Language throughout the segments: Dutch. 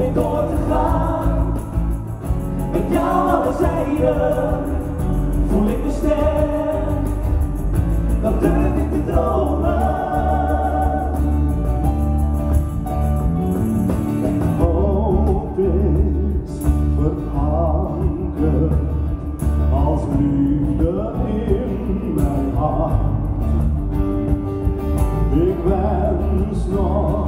weer door te gaan. Met jou aan de zijde voel ik me sterk, dan durf ik te dromen. Hoop is verankerd als liefde in mijn hart. Ik wens nog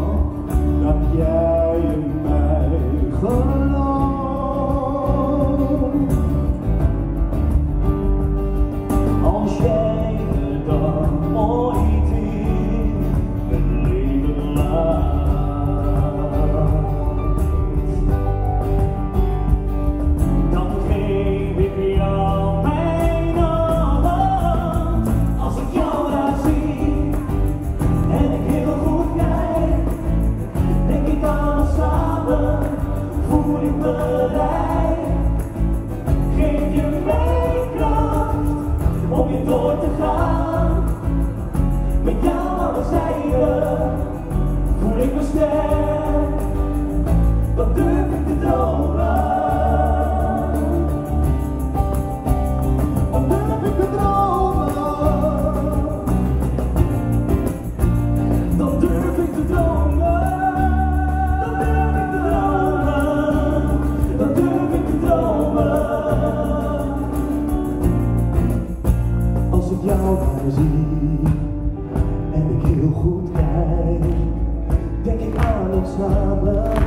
dat jij in mij gelooft. Als jij me dan ooit in het leven laat, dan geef ik jou mijn hand. Als ik jou daar zie en ik heel goed kijk, denk ik aan ons samen, voel ik me rijk. Geef je mij kracht om weer door te gaan. Met jou aan de zijde voel ik me sterk, dan durf ik te dromen. Dan durf ik te dromen. Dan durf ik te dromen. Dan durf ik te dromen. Dan durf ik te dromen. Als ik jou daar zie en ik heel goed kijk, denk ik aan ons samen.